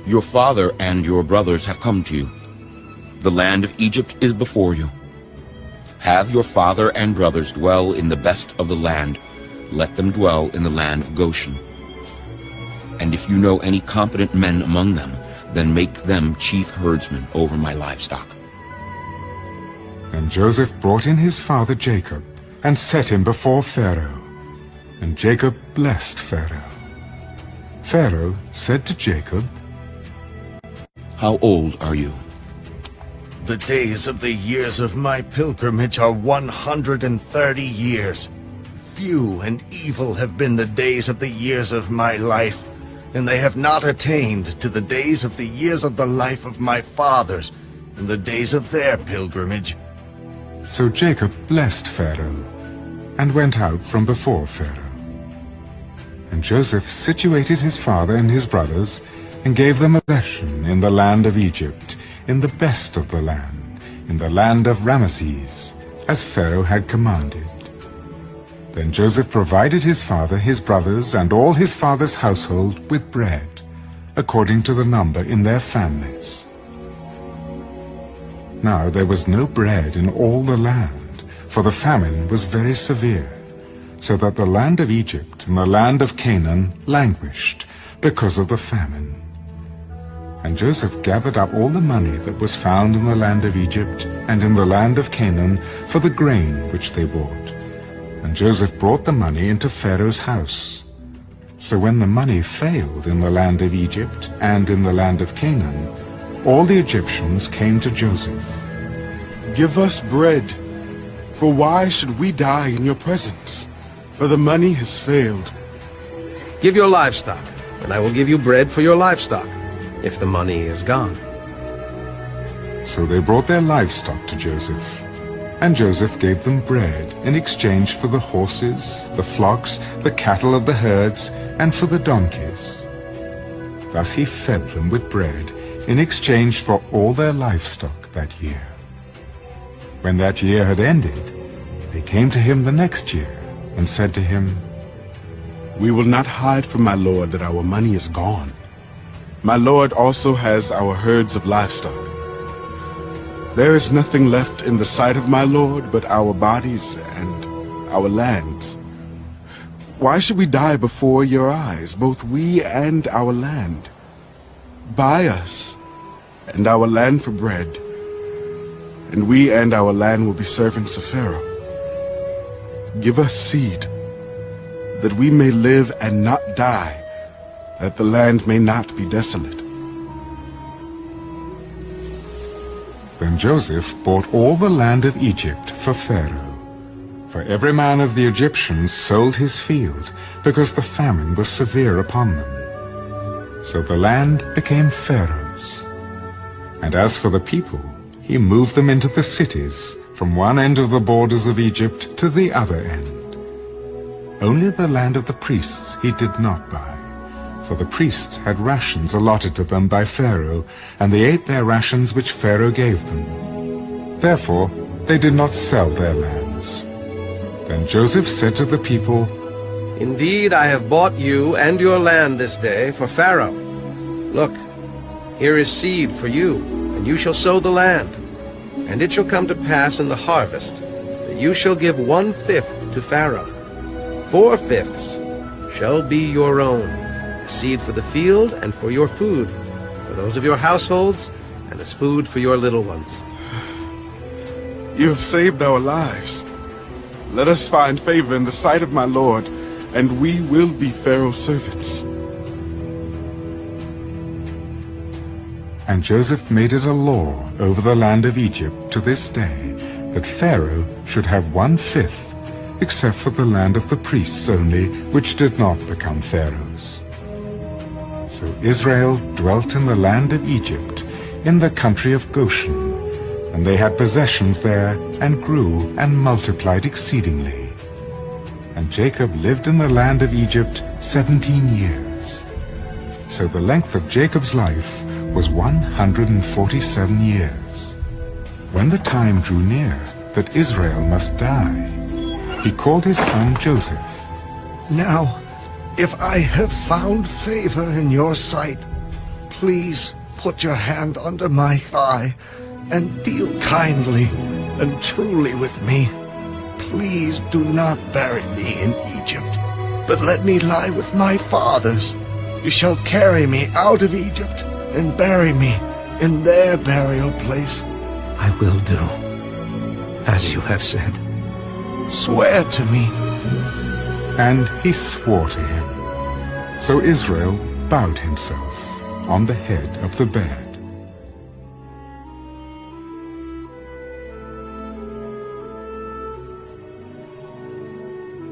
Your father and your brothers have come to you. The land of Egypt is before you. Have your father and brothers dwell in the best of the land. Let them dwell in the land of Goshen. And if you know any competent men among them, then make them chief herdsmen over my livestock. And Joseph brought in his father Jacob, and set him before Pharaoh. And Jacob blessed Pharaoh. Pharaoh said to Jacob, How old are you? The days of the years of my pilgrimage are 130 years. Few and evil have been the days of the years of my life, and they have not attained to the days of the years of the life of my fathers, and the days of their pilgrimage. So Jacob blessed Pharaoh, and went out from before Pharaoh. And Joseph situated his father and his brothers, and gave them a possession in the land of Egypt, in the best of the land, in the land of Ramesses, as Pharaoh had commanded. Then Joseph provided his father, his brothers, and all his father's household with bread, according to the number in their families. Now there was no bread in all the land, for the famine was very severe, so that the land of Egypt and the land of Canaan languished because of the famine. And Joseph gathered up all the money that was found in the land of Egypt and in the land of Canaan for the grain which they bought. And Joseph brought the money into Pharaoh's house. So when the money failed in the land of Egypt and in the land of Canaan, all the Egyptians came to Joseph. Give us bread, for why should we die in your presence? For the money has failed. Give your livestock, and I will give you bread for your livestock, if the money is gone. So they brought their livestock to Joseph, and Joseph gave them bread in exchange for the horses, the flocks, the cattle of the herds, and for the donkeys. Thus he fed them with bread in exchange for all their livestock that year. When that year had ended, they came to him the next year and said to him, We will not hide from my lord that our money is gone. My lord also has our herds of livestock. There is nothing left in the sight of my lord but our bodies and our lands. Why should we die before your eyes, both we and our land? Buy us and our land for bread, and we and our land will be servants of Pharaoh. Give us seed, that we may live and not die, that the land may not be desolate. Then Joseph bought all the land of Egypt for Pharaoh. For every man of the Egyptians sold his field, because the famine was severe upon them. So the land became Pharaoh's. And as for the people, he moved them into the cities, from one end of the borders of Egypt to the other end. Only the land of the priests he did not buy, for the priests had rations allotted to them by Pharaoh, and they ate their rations which Pharaoh gave them. Therefore they did not sell their lands. Then Joseph said to the people, Indeed, I have bought you and your land this day for Pharaoh. Look, here is seed for you, and you shall sow the land. And it shall come to pass in the harvest that you shall give 1/5 to Pharaoh. 4/5 shall be your own, as seed for the field and for your food, for those of your households, and as food for your little ones. You have saved our lives. Let us find favor in the sight of my lord, and we will be Pharaoh's servants. And Joseph made it a law over the land of Egypt to this day, that Pharaoh should have 1/5, except for the land of the priests only, which did not become Pharaoh's. So Israel dwelt in the land of Egypt, in the country of Goshen, and they had possessions there, and grew and multiplied exceedingly. And Jacob lived in the land of Egypt 17 years. So the length of Jacob's life was 147 years. When the time drew near that Israel must die, he called his son Joseph. Now, if I have found favor in your sight, please put your hand under my thigh and deal kindly and truly with me. Please do not bury me in Egypt, but let me lie with my fathers. You shall carry me out of Egypt and bury me in their burial place. I will do as you have said. Swear to me. And he swore to him. So Israel bowed himself on the head of the bear.